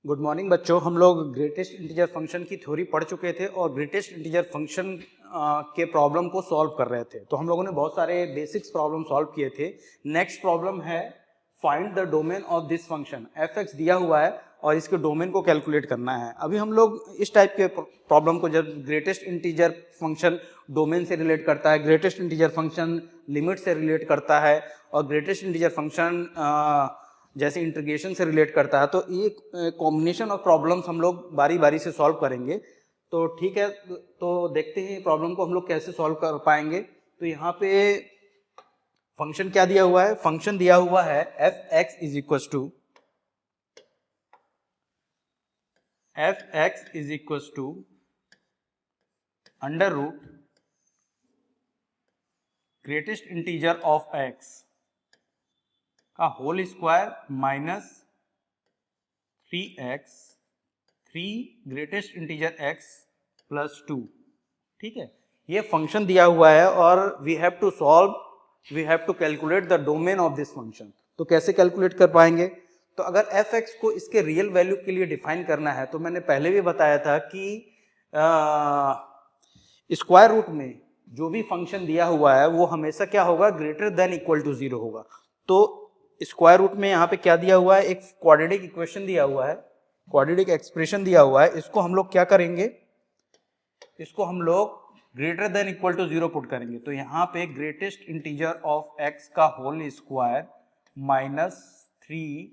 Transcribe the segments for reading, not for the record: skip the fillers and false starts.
Good morning बच्चों। हम लोग ग्रेटेस्ट इंटीजर फंक्शन की थ्योरी पढ़ चुके थे और ग्रेटेस्ट इंटीजर फंक्शन के प्रॉब्लम को सॉल्व कर रहे थे। तो हम लोगों ने बहुत सारे बेसिक्स प्रॉब्लम सॉल्व किए थे। नेक्स्ट प्रॉब्लम है find the domain of this function. F x दिया हुआ है और इसके डोमेन को कैलकुलेट करना है। अभी हम लोग इस टाइप के प्रॉब्लम को, जब ग्रेटेस्ट इंटीजर फंक्शन डोमेन से रिलेट करता है, ग्रेटेस्ट इंटीजर फंक्शन लिमिट से रिलेट करता है और ग्रेटेस्ट इंटीजर फंक्शन जैसे इंटीग्रेशन से रिलेट करता है, तो ये कॉम्बिनेशन ऑफ प्रॉब्लम्स हम लोग बारी बारी से सॉल्व करेंगे। तो ठीक है, तो देखते हैं प्रॉब्लम को हम लोग कैसे सॉल्व कर पाएंगे। तो यहाँ पे फंक्शन क्या दिया हुआ है? फंक्शन दिया हुआ है F x is equal to under root greatest integer of x का whole square minus 3x 3 greatest integer x plus 2। ठीक है, ये फंक्शन दिया हुआ है और we have to calculate the domain of this function. तो कैसे कैलकुलेट कर पाएंगे? तो अगर एफ एक्स को इसके रियल वैल्यू के लिए डिफाइन करना है, तो मैंने पहले भी बताया था कि स्क्वायर रूट में जो भी फंक्शन दिया हुआ है वो हमेशा क्या होगा? ग्रेटर देन इक्वल टू 0 होगा। तो स्क्वायर रूट में यहाँ पे क्या दिया हुआ है? एक क्वाड्रेटिक इक्वेशन दिया हुआ है, क्वाड्रेटिक एक्सप्रेशन दिया हुआ है। इसको हम लोग क्या करेंगे? इसको हम लोग greater than equal to 0 put करेंगे। तो यहाँ पे ग्रेटेस्ट इंटीजर ऑफ x का whole square minus 3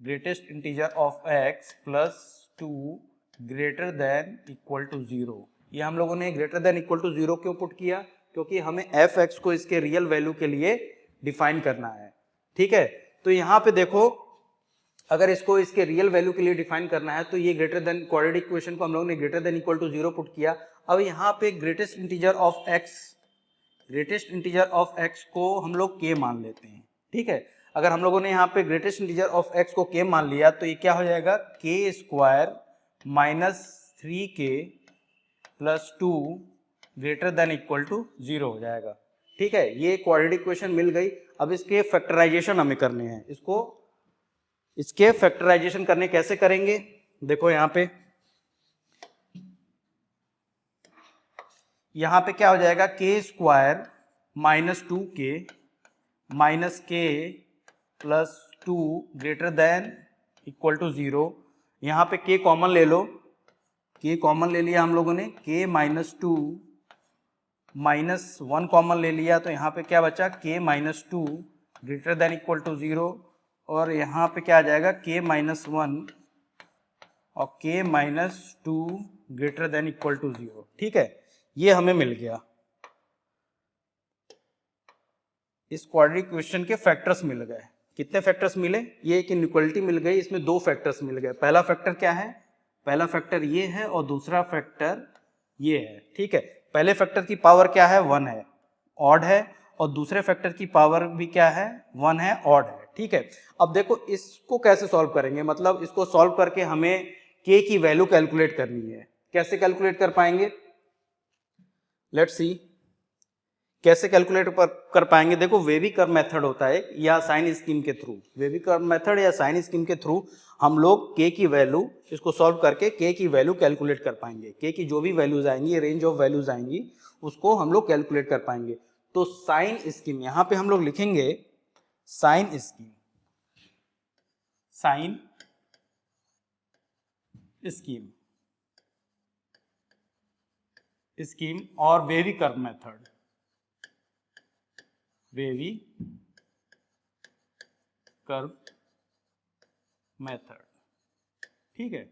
greatest integer of x plus 2 greater than equal to 0। ये हम लोगों ने ग्रेटर देन इक्वल टू 0 क्यों पुट किया? क्योंकि हमें एफ एक्स को इसके रियल वैल्यू के लिए डिफाइन करना है। ठीक है, तो यहाँ पे देखो, अगर इसको इसके रियल वैल्यू के लिए डिफाइन करना है तो ये ग्रेटर देन क्वाड्रेटिक इक्वेशन को हम लोगों ने greater than equal to 0 put किया। अब यहाँ पे ग्रेटेस्ट इंटीजर ऑफ x को हम लोग k मान लेते हैं। ठीक है, अगर हम लोगों ने यहाँ पे ग्रेटेस्ट इंटीजर ऑफ x को k मान लिया तो ये क्या हो जाएगा? k square minus 3k plus 2 greater than equal to 0 हो जाएगा। ठीक है, ये क्वाड्रेटिक इक्वेशन मिल गई। अब इसके फैक्टराइजेशन हमें करने हैं। इसके फैक्टराइजेशन करने कैसे करेंगे? देखो यहाँ पे क्या हो जाएगा? k square minus 2k minus k plus 2 greater than equal to 0। यहाँ पे k कॉमन ले लो, k कॉमन ले लिया हम लोगों ने, k माइनस 2 माइनस 1 कॉमन ले लिया, तो यहाँ पे क्या बचा? k minus 2 greater than equal to 0। और यहाँ पे क्या आ जाएगा? k माइनस 1 और k minus 2 greater than equal to 0। ठीक है, ये हमें मिल गया। इस क्वाड्रेटिक इक्वेशन के फैक्टर्स मिल गए। कितने फैक्टर्स मिले? ये एक इनइक्वालिटी मिल गई, इसमें दो फैक्टर्स मिल गए। पहला फैक्टर क्या है? पहला फैक्टर ये है और दूसरा फैक्टर ये है। ठीक है, पहले फैक्टर की पावर क्या है? 1 है, ऑड है, और दूसरे फैक्टर की पावर भी क्या है? 1 है, ऑड है। ठीक है, अब देखो इसको कैसे सॉल्व करेंगे, मतलब इसको सॉल्व करके हमें k की वैल्यू कैलकुलेट करनी है। कैसे कैलकुलेट कर पाएंगे? लेट्स सी कैसे कैलकुलेट कर पाएंगे। देखो, वेवी कर्व मेथड होता है या साइन स्कीम के थ्रू, वेवी कर्व मेथड या साइन स्कीम के थ्रू हम लोग k की वैल्यू, इसको सॉल्व करके k की वैल्यू कैलकुलेट कर पाएंगे। k की जो भी वैल्यूज आएंगी, रेंज ऑफ वैल्यूज आएंगी, उसको हम लोग कैलकुलेट कर पाएंगे। तो साइन स्कीम, यहाँ पे हम लोग लिखेंगे साइन स्कीम और wavy curve method, wavy curve method. ठीक है,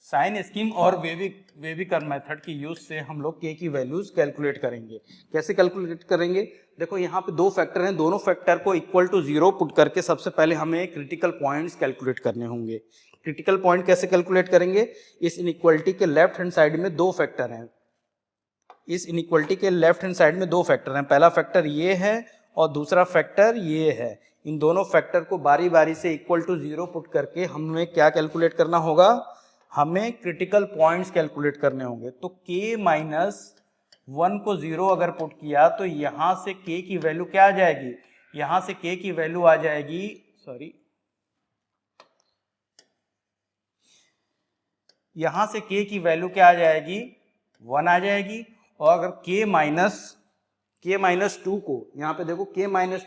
साइन स्कीम और वेवी कर्व मेथड की यूज से हम लोग k की वैल्यूज कैलकुलेट करेंगे। कैसे कैलकुलेट करेंगे? देखो, यहाँ पे दो फैक्टर हैं, दोनों फैक्टर को इक्वल टू 0 पुट करके सबसे पहले हमें क्रिटिकल पॉइंट्स कैलकुलेट करने होंगे। क्रिटिकल पॉइंट कैसे कैलकुलेट करेंगे? इस इनइक्वालिटी के लेफ्ट हैंड साइड में दो फैक्टर हैं, इस इनइक्वालिटी के लेफ्ट हैंड साइड में दो फैक्टर हैं। पहला फैक्टर ये है और दूसरा फैक्टर ये है। इन दोनों फैक्टर को बारी बारी से इक्वल टू 0 पुट करके हमें क्या कैलकुलेट करना होगा? हमें क्रिटिकल पॉइंट्स कैलकुलेट करने होंगे। तो k माइनस 1 को 0 अगर पुट किया तो यहां से k की वैल्यू क्या आ जाएगी? यहां से k की वैल्यू आ जाएगी, यहां से k की वैल्यू क्या आ जाएगी, 1 आ जाएगी। और अगर k माइनस टू को, यहाँ पे देखो k माइनस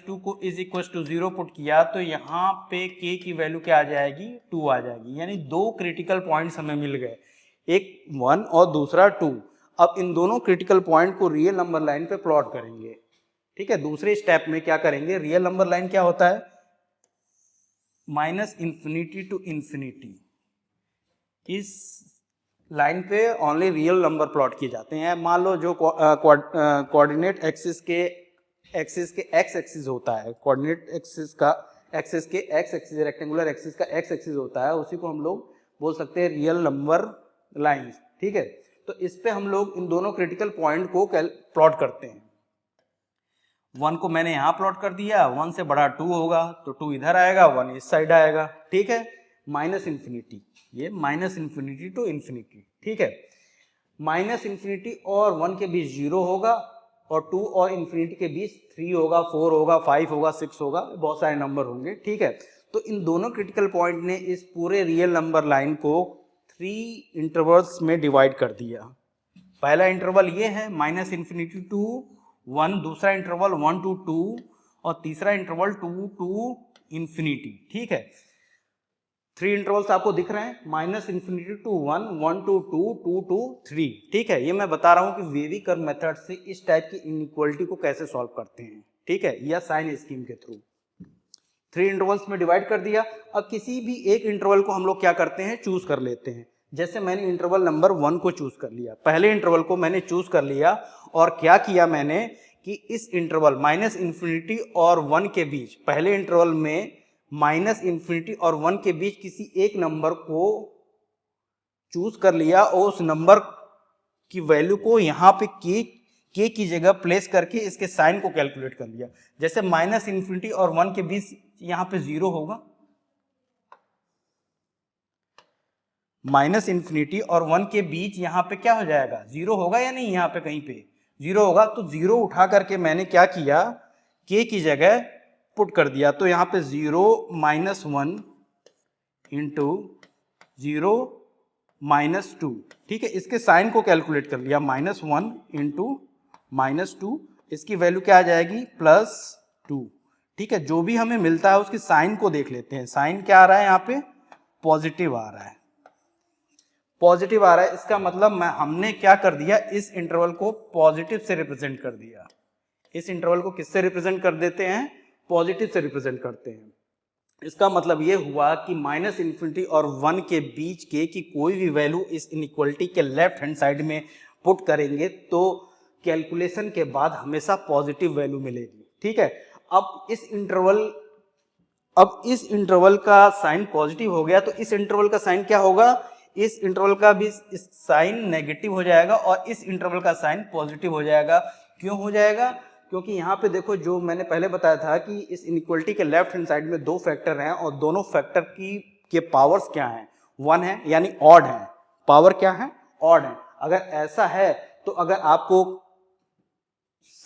टू को इज इक्वल टू 0 पुट किया तो यहाँ पे k की वैल्यू क्या आ जाएगी, 2 आ जाएगी। यानी दो क्रिटिकल पॉइंट्स हमें मिल गए, एक 1 और दूसरा 2। अब इन दोनों क्रिटिकल पॉइंट को रियल नंबर लाइन पे प्लॉट करेंगे। ठीक है, दूसरे स्टेप में क्या करेंगे, रियल नंबर लाइन क्या होता है, माइनस इंफिनिटी टू इंफिनिटी। इस लाइन पे ओनली रियल नंबर प्लॉट किए जाते हैं। मान लो जो कोऑर्डिनेट एक्सिस के एक्स एक्सिस होता है, कोऑर्डिनेट एक्सिस के एक्स एक्सिस, रेक्टेंगुलर एक्सिस का एक्स एक्सिस होता है, उसी को हम लोग बोल सकते हैं रियल नंबर लाइन। ठीक है, तो इस पे हम लोग इन दोनों क्रिटिकल पॉइंट को प्लॉट करते हैं। 1 को मैंने यहाँ प्लॉट कर दिया, 1 से बड़ा 2 होगा तो 2 इधर आएगा, 1 इस साइड आएगा। ठीक है, माइनस इंफिनिटी, ये माइनस इंफिनिटी टू इंफिनिटी। ठीक है, माइनस इंफिनिटी और 1 के बीच 0 होगा और 2 और इंफिनिटी के बीच 3 होगा, 4 होगा, 5 होगा, 6 होगा, बहुत सारे नंबर होंगे। ठीक है, तो इन दोनों क्रिटिकल पॉइंट ने इस पूरे रियल नंबर लाइन को 3 इंटरवल्स में डिवाइड कर दिया। पहला इंटरवल ये है माइनस इंफिनिटी टू 1, दूसरा इंटरवल 1 टू 2 और तीसरा इंटरवल 2 टू इंफिनिटी। ठीक है, 3 इंटरवल्स आपको दिख रहे हैं, minus infinity to 1, 1 to 2, 2 to 3। ठीक है, ये मैं बता रहा हूं कि वेवी कर्व मेथड से इस टाइप की इनइक्वालिटी को कैसे सॉल्व करते हैं। ठीक है, या साइन स्कीम के थ्रू 3 इंटरवल्स में डिवाइड कर दिया। अब किसी भी एक इंटरवल को हम लोग क्या करते हैं, चूज कर लेते हैं। जैसे मैंने इंटरवल नंबर 1 को चूज कर लिया, पहले इंटरवल को मैंने चूज कर लिया और क्या किया मैंने कि इस इंटरवल माइनस इंफिनिटी और 1 के बीच, पहले इंटरवल में माइनस इंफिनिटी और 1 के बीच किसी एक नंबर को चूज कर लिया और उस नंबर की वैल्यू को यहाँ पे के की जगह प्लेस करके इसके साइन को कैलकुलेट कर लिया। जैसे माइनस इंफिनिटी और 1 के बीच यहाँ पे 0 होगा, माइनस इंफिनिटी और 1 के बीच यहाँ पे क्या हो जाएगा, 0 होगा या नहीं, यहाँ पे कहीं पे 0 होगा। तो 0 उठा करके मैंने क्या किया, के की जगह पुट कर दिया। तो यहाँ पे 0 माइनस 1 इंटू 0 माइनस 2। ठीक है, इसके साइन को कैलकुलेट कर लिया, माइनस 1 इंटू माइनस 2, इसकी वैल्यू क्या आ जाएगी, प्लस 2। ठीक है, जो भी हमें मिलता है उसकी साइन को देख लेते हैं। साइन क्या आ रहा है, यहाँ पे पॉजिटिव आ रहा है, पॉजिटिव आ रहा है। इसका मतलब हमने क्या कर दिया, इस इंटरवल को पॉजिटिव से रिप्रेजेंट कर दिया। इस इंटरवल को किससे रिप्रेजेंट कर देते हैं, पॉजिटिव से रिप्रेजेंट करते हैं। इसका मतलब ये हुआ कि माइनस इंफिनिटी और 1 के बीच के की कोई भी वैल्यू इस इनइक्वालिटी के लेफ्ट हैंड साइड में पुट करेंगे तो कैलकुलेशन के बाद हमेशा पॉजिटिव वैल्यू मिलेगी। ठीक है, अब इस इंटरवल का साइन पॉजिटिव हो गया तो इस इंटरवल का साइन क्या होगा, इस इंटरवल का भी साइन नेगेटिव हो जाएगा और इस इंटरवल का साइन पॉजिटिव हो जाएगा। क्यों हो जाएगा, क्योंकि यहाँ पे देखो जो मैंने पहले बताया था कि इस इनइक्वालिटी के लेफ्ट हैंड साइड में 2 फैक्टर हैं और दोनों फैक्टर के पावर्स क्या हैं, 1 है, यानी ऑड है। पावर क्या है, ऑड है। अगर ऐसा है तो अगर आपको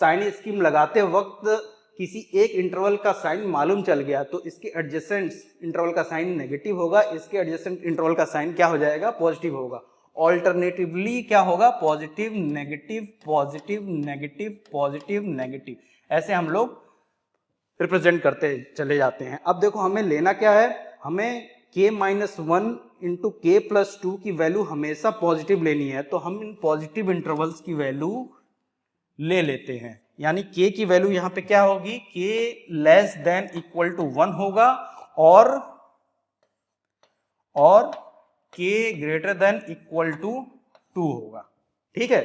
साइन स्कीम लगाते वक्त किसी एक इंटरवल का साइन मालूम चल गया तो इसके एडजेसेंट इंटरवल का साइन नेगेटिव होगा, इसके एडजेसेंट इंटरवल का साइन क्या हो जाएगा, पॉजिटिव होगा। ऑल्टरनेटिवली क्या होगा, positive negative positive negative positive negative, ऐसे हम लोग रिप्रेजेंट करते चले जाते हैं। अब देखो हमें लेना क्या है, हमें k माइनस 1 इंटू के प्लस 2 की वैल्यू हमेशा पॉजिटिव लेनी है। तो हम इन पॉजिटिव इंटरवल्स की वैल्यू ले लेते हैं, यानी k की वैल्यू यहां पे क्या होगी, k less than equal to 1 होगा और k greater than equal to 2 होगा। ठीक है,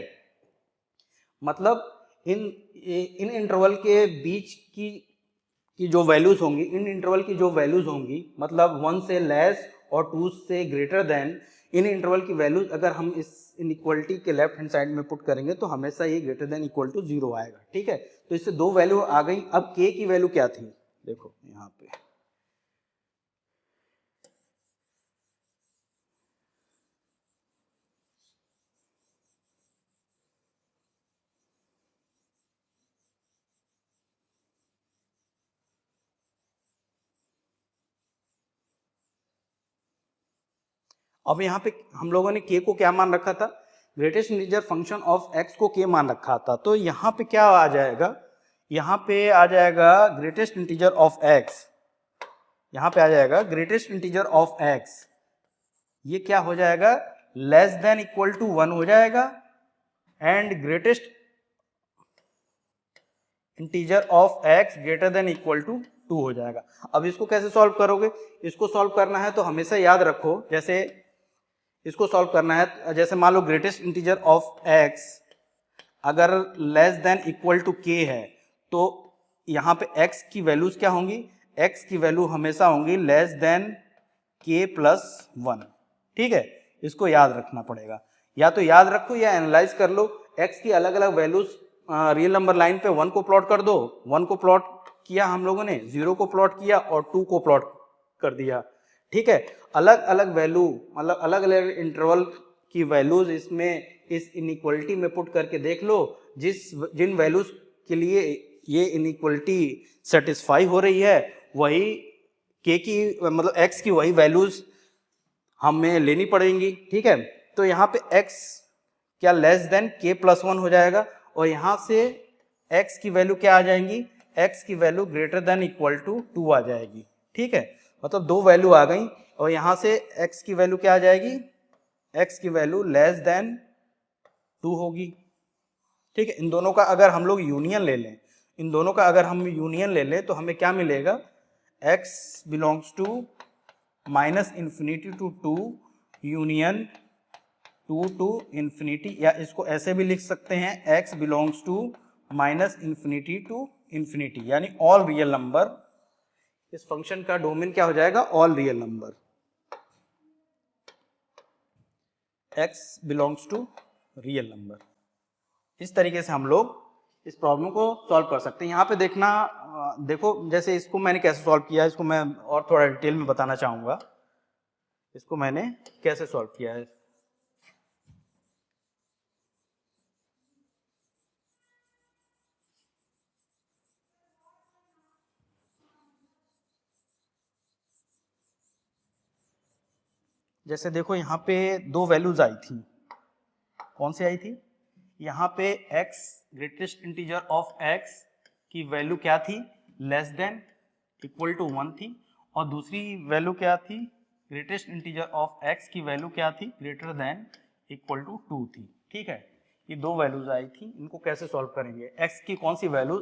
मतलब इन इंटरवल के बीच की जो वैल्यूज होंगी, इन इंटरवल की जो वैल्यूज होंगी, मतलब 1 से लेस और 2 से ग्रेटर देन, इन इंटरवल की वैल्यूज अगर हम इस इनइक्वालिटी के लेफ्ट हैंड साइड में पुट करेंगे तो हमेशा ये ग्रेटर देन इक्वल टू 0 आएगा। ठीक है, तो इससे 2 वैल्यू आ गई। अब k की वैल्यू क्या थी, देखो यहाँ पे अब यहाँ पे हम लोगों ने k को क्या मान रखा था, greatest integer function of x को k मान रखा था, तो यहाँ पे क्या आ जाएगा, यहाँ पे आ जाएगा ग्रेटेस्ट इंटीजर ऑफ x, यहाँ पे आ जाएगा ग्रेटेस्ट इंटीजर ऑफ x, ये क्या हो जाएगा, लेस देन इक्वल टू 1 हो जाएगा, and greatest integer of x greater than equal to 2 हो जाएगा। अब इसको कैसे सॉल्व करोगे, इसको सॉल्व करना है तो हमेशा याद रखो, जैसे इसको सॉल्व करना है, जैसे मान लो ग्रेटेस्ट इंटीजर ऑफ x अगर less than equal to k है, तो यहाँ पे x की वैल्यूज क्या होंगी, x की वैल्यू हमेशा होंगी लेस देन k प्लस 1, ठीक है, इसको याद रखना पड़ेगा, या तो याद रखो या एनालाइज कर लो, x की अलग अलग वैल्यूज रियल नंबर लाइन पे 1 को प्लॉट कर दो, 1 को प्लॉट किया हम लोगों ने, 0 को प्लॉट किया और 2 को प्लॉट कर दिया, ठीक है, अलग अलग वैल्यू मतलब अलग अलग इंटरवल की वैल्यूज इसमें इस इनइक्वालिटी में पुट करके देख लो, जिन वैल्यूज के लिए ये इनइक्वालिटी सेटिस्फाई हो रही है वही k की मतलब x की वही वैल्यूज हमें लेनी पड़ेंगी, ठीक है, तो यहाँ पे x क्या लेस देन k प्लस 1 हो जाएगा, और यहाँ से x की वैल्यू क्या आ जाएंगी, x की value greater than equal to 2 आ जाएगी, ठीक है, मतलब दो वैल्यू आ गई, और यहाँ से x की वैल्यू क्या आ जाएगी, x की वैल्यू लेस देन 2 होगी, ठीक है, इन दोनों का अगर हम लोग यूनियन ले लें, इन दोनों का अगर हम यूनियन ले लें तो हमें क्या मिलेगा, x belongs to minus infinity to 2 union 2 to infinity, या इसको ऐसे भी लिख सकते हैं x belongs to minus infinity to infinity, यानी ऑल रियल नंबर, इस फंक्शन का डोमेन क्या हो जाएगा, all real number, x belongs to real number. इस तरीके से हम लोग इस प्रॉब्लम को सॉल्व कर सकते हैं। यहाँ पे देखना, देखो जैसे इसको मैंने कैसे सॉल्व किया, इसको मैं और थोड़ा डिटेल में बताना चाहूँगा, इसको मैंने कैसे सॉल्व किया है। जैसे देखो यहाँ पे दो वैल्यूज आई थी, कौन सी आई थी, यहाँ पे x greatest integer of x की वैल्यू क्या थी, लेस देन इक्वल टू 1 थी, और दूसरी वैल्यू क्या थी, ग्रेटेस्ट इंटीजर ऑफ x की वैल्यू क्या थी, ग्रेटर देन इक्वल टू 2 थी, ठीक है, ये दो वैल्यूज आई थी, इनको कैसे सॉल्व करेंगे, x की कौन सी वैल्यू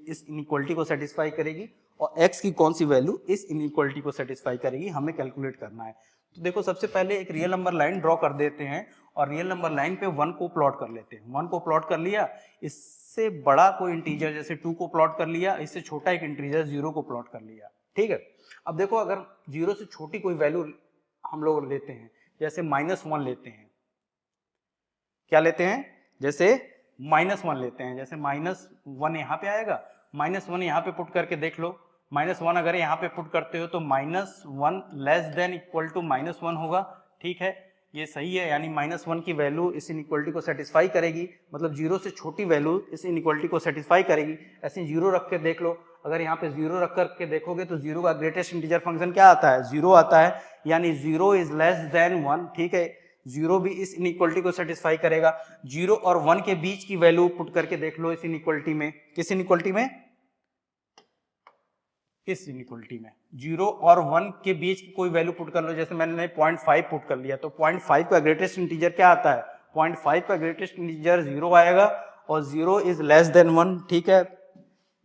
इस इनइक्वालिटी को सेटिस्फाई करेगी और x की कौन सी वैल्यू इस इनइक्वालिटी को सेटिस्फाई करेगी, हमें कैलकुलेट करना है। तो देखो सबसे पहले एक रियल नंबर लाइन ड्रॉ कर देते हैं और रियल नंबर लाइन पे 1 को प्लॉट कर लेते हैं, 1 को प्लॉट कर लिया, इससे बड़ा कोई इंटीजर जैसे 2 को प्लॉट कर लिया, इससे छोटा एक इंटीजर 0 को प्लॉट कर लिया, ठीक है। अब देखो अगर 0 से छोटी कोई वैल्यू हम लोग लेते हैं, जैसे -1 लेते हैं, क्या लेते हैं, जैसे -1 लेते हैं, जैसे -1 यहाँ पे आएगा, -1 यहाँ पे पुट करके देख लो, -1 अगर यहाँ पे पुट करते हो तो -1 लेस देन इक्वल टू -1 होगा, ठीक है, ये सही है, यानी -1 की वैल्यू इस इनइक्वालिटी को सेटिस्फाई करेगी, मतलब 0 से छोटी वैल्यू इस इनइक्वालिटी को सेटिस्फाई करेगी। ऐसे 0 रख के देख लो, अगर यहाँ पे 0 रख करके देखोगे तो 0 का ग्रेटेस्ट इंटीजर फंक्शन क्या आता है, 0 आता है, यानी 0 इज लेस देन 1, ठीक है, 0 भी इस इनइक्वालिटी को सेटिस्फाई करेगा। 0 और 1 के बीच की वैल्यू पुट करके देख लो इस इनइक्वालिटी में, किस इनइक्वालिटी में, इस इनइक्वालिटी में 0 और 1 के बीच की कोई वैल्यू पुट कर लो, जैसे मैंने 0.5 पुट कर लिया, तो 0.5 का ग्रेटेस्ट इंटीजर क्या आता है, 0.5 का ग्रेटेस्ट इंटीजर 0 आएगा और 0 इज लेस देन 1, ठीक है,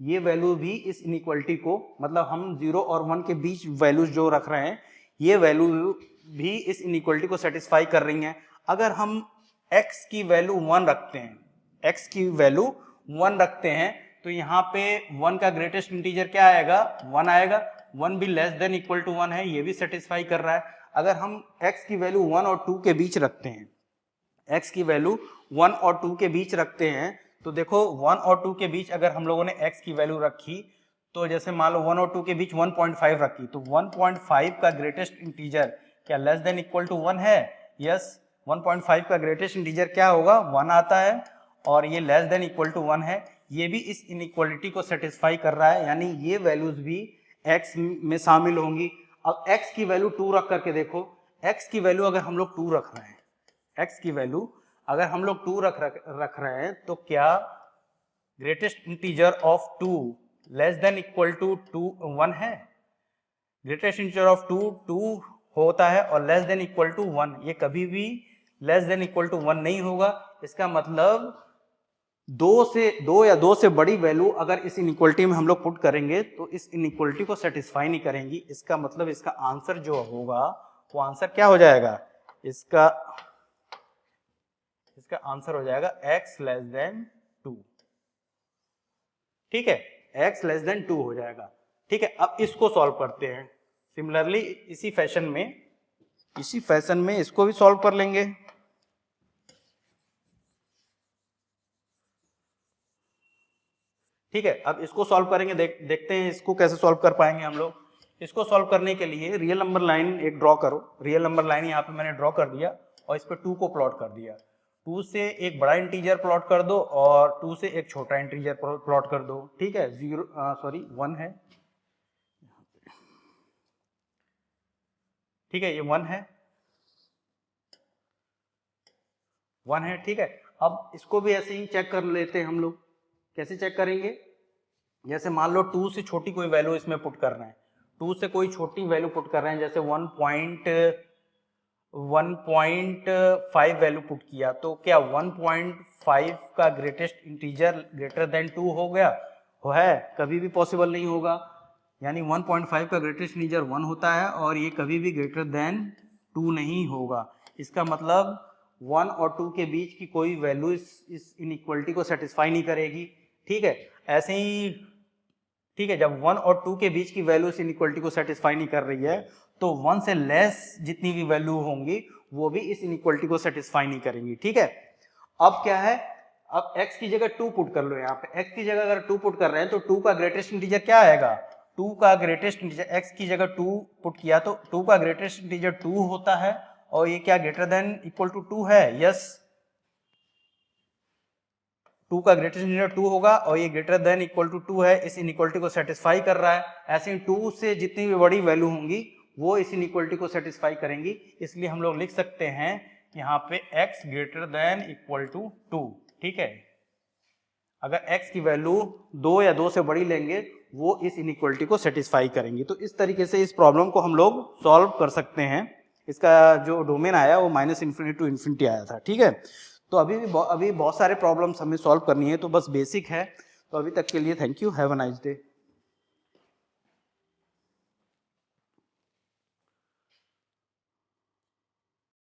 ये वैल्यू भी इस इनइक्वालिटी को, मतलब हम 0 और 1 के बीच वैल्यूज जो रख रहे हैं, ये वैल्यू भी इस इनइक्वालिटी को सेटिस्फाई कर रही हैं। अगर हम x की वैल्यू 1 रखते हैं, x की वैल्यू 1 रखते हैं, तो यहाँ पे 1 का ग्रेटेस्ट इंटीजर क्या आएगा, 1 आएगा, 1 भी लेस देन इक्वल टू 1 है, ये भी सेटिस्फाई कर रहा है। अगर हम x की वैल्यू 1 और 2 के बीच रखते हैं, x की वैल्यू 1 और 2 के बीच रखते हैं, तो देखो 1 और 2 के बीच अगर हम लोगों ने x की वैल्यू रखी, तो जैसे मान लो 1 और 2 के बीच 1.5 रखी, तो 1.5 का ग्रेटेस्ट इंटीजर क्या लेस देन इक्वल टू 1 है, यस, 1.5 का ग्रेटेस्ट इंटीजर क्या होगा, 1 आता है, और ये लेस देन इक्वल टू 1 है, ये भी इस इनइक्वालिटी को सेटिस्फाई कर रहा है, यानी ये वैल्यूज भी x में शामिल होंगी। अब x की वैल्यू 2 रख करके देखो, x की वैल्यू अगर हम लोग 2 रख रहे हैं, x की वैल्यू अगर हम लोग 2 रख रहे हैं तो क्या greatest integer of 2 less than equal to 1 है? ग्रेटेस्ट इंटीजर ऑफ 2 होता है और लेस देन इक्वल टू 1, ये कभी भी लेस देन इक्वल टू 1 नहीं होगा। इसका मतलब 2 या 2 से बड़ी वैल्यू अगर इस इनइक्वलिटी में हम लोग पुट करेंगे तो इस इनइक्वलिटी को सेटिस्फाई नहीं करेंगी। इसका मतलब इसका आंसर जो होगा वो आंसर क्या हो जाएगा? इसका आंसर हो जाएगा x लेस देन 2। ठीक है, x लेस देन 2 हो जाएगा। ठीक है, अब इसको सॉल्व करते हैं। सिमिलरली इसी फैशन में इसको भी सॉल्व कर लेंगे। ठीक है, अब इसको सॉल्व करेंगे, देखते हैं इसको कैसे सॉल्व कर पाएंगे हम लोग। इसको सॉल्व करने के लिए रियल नंबर लाइन एक ड्रॉ करो। रियल नंबर लाइन यहाँ पे मैंने ड्रॉ कर दिया और इस पे 2 को प्लॉट कर दिया। 2 से एक बड़ा इंटीजर प्लॉट कर दो और 2 से एक छोटा इंटीजर प्लॉट कर दो। ठीक है, 1 है। ठीक है, ये 1 है, 1 है। ठीक है, अब इसको भी ऐसे ही चेक कर लेते हैं हम लोग। कैसे चेक करेंगे? जैसे मान लो 2 से छोटी कोई वैल्यू इसमें पुट कर रहे हैं, 2 से कोई छोटी वैल्यू पुट कर रहे हैं, जैसे 1.5 वैल्यू पुट किया, तो क्या 1.5 का ग्रेटेस्ट इंटीजर ग्रेटर देन 2 हो गया? है, कभी भी पॉसिबल नहीं होगा। यानी 1.5 का ग्रेटेस्ट इंटीजर 1 होता है और ये कभी भी ग्रेटर देन 2 नहीं होगा। इसका मतलब 1 और 2 के बीच की कोई वैल्यू इस इनइक्वलिटी को सेटिस्फाई नहीं करेगी। ठीक है, ऐसे ही ठीक है, जब 1 और 2 के बीच की वैल्यू इस इनइक्वलिटी को सेटिस्फाई नहीं कर रही है तो 1 से लेस जितनी भी वैल्यू होंगी वो भी इस इनइक्वलिटी को सेटिस्फाई नहीं करेंगी। ठीक है, अब क्या है, अब x की जगह 2 पुट कर लो। यहाँ पे x की जगह अगर 2 पुट कर रहे हैं तो 2 का ग्रेटेस्ट इंटीजर क्या आएगा? 2 का ग्रेटेस्ट इंटीजर, x की जगह 2 पुट किया तो 2 का ग्रेटेस्ट इंटीजर 2 होता है और ये क्या ग्रेटर देन इक्वल टू 2 है? यस, 2 का ग्रेटेस्ट इंटीजर 2 होगा और ये ग्रेटर देन इक्वल टू 2 है, इस इनइक्वलिटी को सेटिस्फाई कर रहा है। ऐसे ही 2 से जितनी भी बड़ी वैल्यू होंगी वो इस इनइक्वलिटी को सेटिस्फाई करेंगी। इसलिए हम लोग लिख सकते हैं यहाँ पे x greater than equal to 2। ठीक है, अगर x की वैल्यू 2 या 2 से बड़ी लेंगे वो इस इनइक्वलिटी को सेटिस्फाई करेंगी। तो इस तरीके से इस प्रॉब्लम को हम लोग सॉल्व कर सकते हैं। इसका जो डोमेन आया वो -इन्फिनिटी टू इन्फिनिटी आया था। ठीक है, तो अभी बहुत सारे प्रॉब्लम्स हमें सॉल्व करनी है, तो बस बेसिक है। तो अभी तक के लिए thank you, have a nice day.